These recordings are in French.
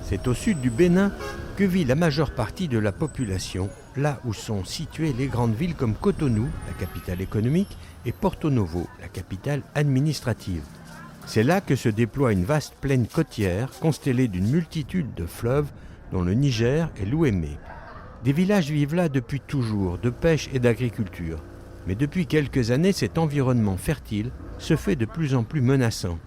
C'est au sud du Bénin que vit la majeure partie de la population, là où sont situées les grandes villes comme Cotonou, la capitale économique, et Porto Novo, la capitale administrative. C'est là que se déploie une vaste plaine côtière constellée d'une multitude de fleuves, dont le Niger et l'Ouémé. Des villages vivent là depuis toujours, de pêche et d'agriculture. Mais depuis quelques années, cet environnement fertile se fait de plus en plus menaçant.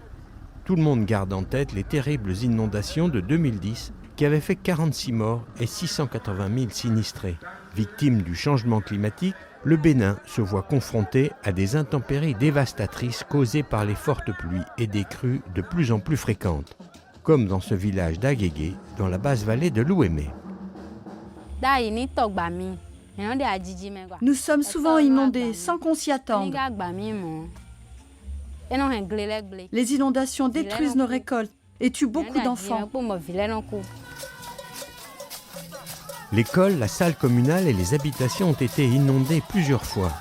Tout le monde garde en tête les terribles inondations de 2010 qui avaient fait 46 morts et 680 000 sinistrés. Victime du changement climatique, le Bénin se voit confronté à des intempéries dévastatrices causées par les fortes pluies et des crues de plus en plus fréquentes, comme dans ce village d'Agégué, dans la basse vallée de l'Ouémé. Nous sommes souvent inondés sans qu'on s'y attende. Les inondations détruisent nos récoltes et tuent beaucoup d'enfants. L'école, la salle communale et les habitations ont été inondées plusieurs fois.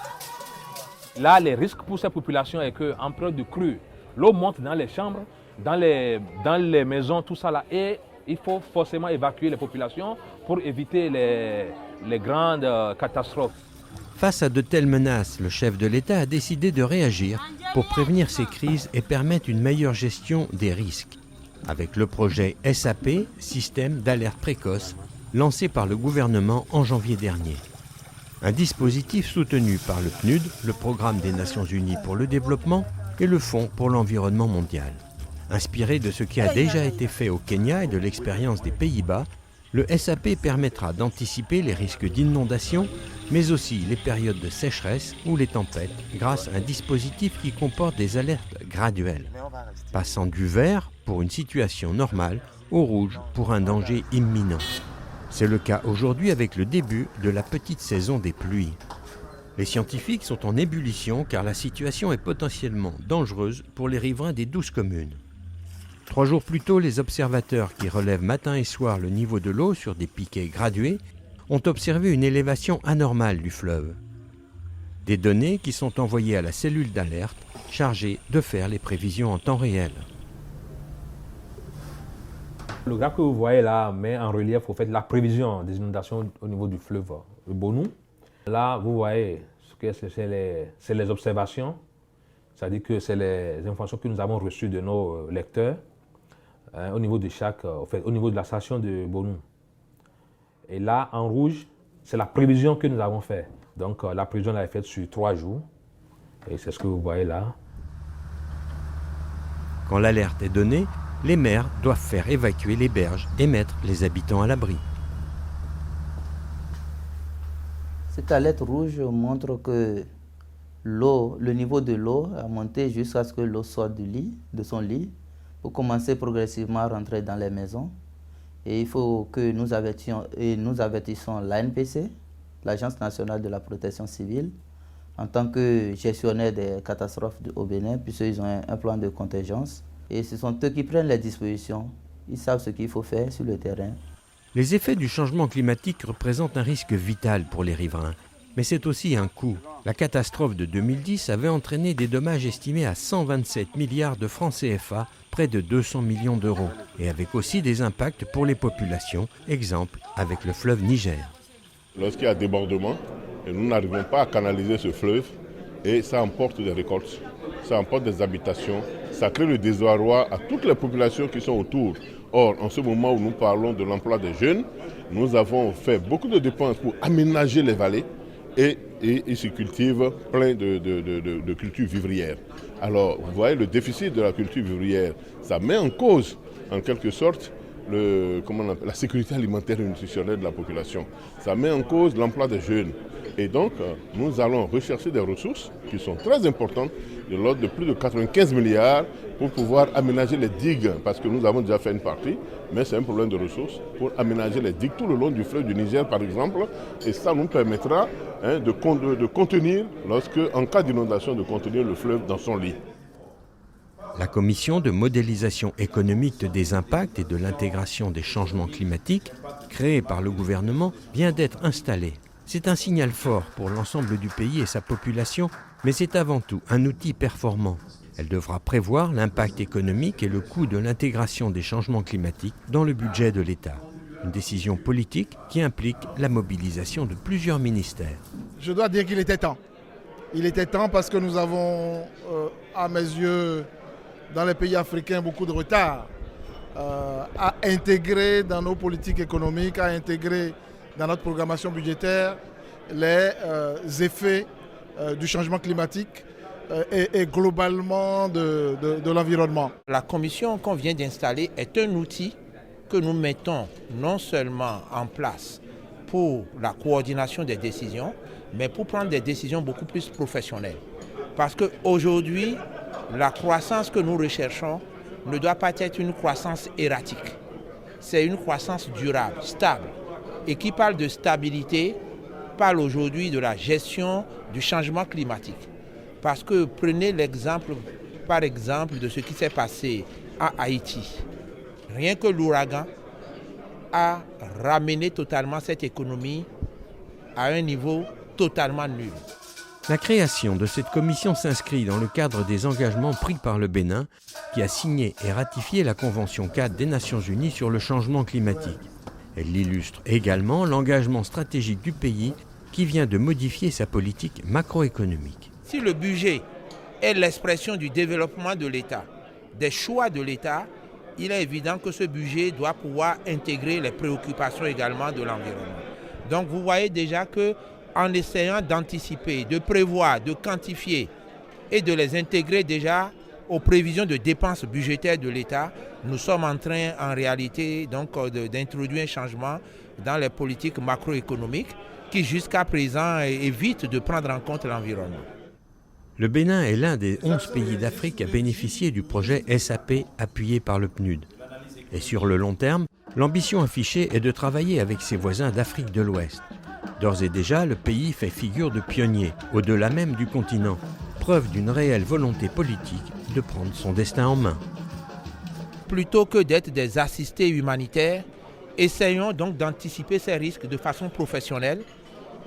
Là, les risques pour ces populations est qu'en période de crue, l'eau monte dans les chambres, dans les maisons, tout ça là. Et il faut forcément évacuer les populations pour éviter les grandes catastrophes. Face à de telles menaces, le chef de l'État a décidé de réagir pour prévenir ces crises et permettre une meilleure gestion des risques. Avec le projet SAP, Système d'alerte précoce, lancé par le gouvernement en janvier dernier. Un dispositif soutenu par le PNUD, le Programme des Nations Unies pour le développement, et le Fonds pour l'environnement mondial. Inspiré de ce qui a déjà été fait au Kenya et de l'expérience des Pays-Bas, le SAP permettra d'anticiper les risques d'inondation, mais aussi les périodes de sécheresse ou les tempêtes, grâce à un dispositif qui comporte des alertes graduelles, passant du vert pour une situation normale au rouge pour un danger imminent. C'est le cas aujourd'hui avec le début de la petite saison des pluies. Les scientifiques sont en ébullition car la situation est potentiellement dangereuse pour les riverains des 12 communes. 3 jours plus tôt, les observateurs qui relèvent matin et soir le niveau de l'eau sur des piquets gradués ont observé une élévation anormale du fleuve. Des données qui sont envoyées à la cellule d'alerte chargée de faire les prévisions en temps réel. Le graphe que vous voyez là met en relief au fait la prévision des inondations au niveau du fleuve Bonou. Là, vous voyez ce que c'est les observations, c'est-à-dire que c'est les informations que nous avons reçues de nos lecteurs au niveau de au niveau de la station de Bonou. Et là, en rouge, c'est la prévision que nous avons faite. Donc la prévision elle est faite sur 3 jours. Et c'est ce que vous voyez là. Quand l'alerte est donnée, les maires doivent faire évacuer les berges et mettre les habitants à l'abri. Cette alerte rouge montre que le niveau de l'eau a monté jusqu'à ce que l'eau sorte de son lit, pour commencer progressivement à rentrer dans les maisons. Et il faut que nous avertissons l'ANPC, l'Agence nationale de la protection civile, en tant que gestionnaire des catastrophes au Bénin, puisqu'ils ont un plan de contingence. Et ce sont eux qui prennent les dispositions. Ils savent ce qu'il faut faire sur le terrain. Les effets du changement climatique représentent un risque vital pour les riverains. Mais c'est aussi un coût. La catastrophe de 2010 avait entraîné des dommages estimés à 127 milliards de francs CFA, près de 200 millions d'euros, et avec aussi des impacts pour les populations, exemple avec le fleuve Niger. Lorsqu'il y a débordement, nous n'arrivons pas à canaliser ce fleuve, et ça emporte des récoltes, ça emporte des habitations, ça crée le désarroi à toutes les populations qui sont autour. Or, en ce moment où nous parlons de l'emploi des jeunes, nous avons fait beaucoup de dépenses pour aménager les vallées, et ils se cultivent plein de cultures vivrières. Alors, vous voyez, le déficit de la culture vivrière, ça met en cause, en quelque sorte, la sécurité alimentaire et nutritionnelle de la population. Ça met en cause l'emploi des jeunes. Et donc, nous allons rechercher des ressources qui sont très importantes, de l'ordre de plus de 95 milliards, pour pouvoir aménager les digues, parce que nous avons déjà fait une partie, mais c'est un problème de ressources, pour aménager les digues tout le long du fleuve du Niger, par exemple, et ça nous permettra de contenir, en cas d'inondation, de contenir le fleuve dans son lit. La commission de modélisation économique des impacts et de l'intégration des changements climatiques, créée par le gouvernement, vient d'être installée. C'est un signal fort pour l'ensemble du pays et sa population, mais c'est avant tout un outil performant. Elle devra prévoir l'impact économique et le coût de l'intégration des changements climatiques dans le budget de l'État. Une décision politique qui implique la mobilisation de plusieurs ministères. Je dois dire qu'il était temps. Il était temps parce que nous avons, à mes yeux, dans les pays africains, beaucoup de retard à intégrer dans nos politiques économiques, à intégrer dans notre programmation budgétaire les effets du changement climatique et globalement de l'environnement. La commission qu'on vient d'installer est un outil que nous mettons non seulement en place pour la coordination des décisions, mais pour prendre des décisions beaucoup plus professionnelles. Parce qu'aujourd'hui, la croissance que nous recherchons ne doit pas être une croissance erratique. C'est une croissance durable, stable. Et qui parle de stabilité, parle aujourd'hui de la gestion du changement climatique. Parce que prenez l'exemple, par exemple, de ce qui s'est passé à Haïti. Rien que l'ouragan a ramené totalement cette économie à un niveau totalement nul. La création de cette commission s'inscrit dans le cadre des engagements pris par le Bénin, qui a signé et ratifié la Convention cadre des Nations Unies sur le changement climatique. Elle illustre également l'engagement stratégique du pays qui vient de modifier sa politique macroéconomique. Si le budget est l'expression du développement de l'État, des choix de l'État, il est évident que ce budget doit pouvoir intégrer les préoccupations également de l'environnement. Donc vous voyez déjà qu'en essayant d'anticiper, de prévoir, de quantifier et de les intégrer déjà aux prévisions de dépenses budgétaires de l'État, nous sommes en train en réalité donc d'introduire un changement dans les politiques macroéconomiques qui jusqu'à présent évitent de prendre en compte l'environnement. Le Bénin est l'un des 11 pays d'Afrique à bénéficier du projet SAP appuyé par le PNUD. Et sur le long terme, l'ambition affichée est de travailler avec ses voisins d'Afrique de l'Ouest. D'ores et déjà, le pays fait figure de pionnier, au-delà même du continent, preuve d'une réelle volonté politique de prendre son destin en main. Plutôt que d'être des assistés humanitaires, essayons donc d'anticiper ces risques de façon professionnelle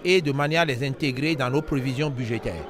et de manière à les intégrer dans nos prévisions budgétaires.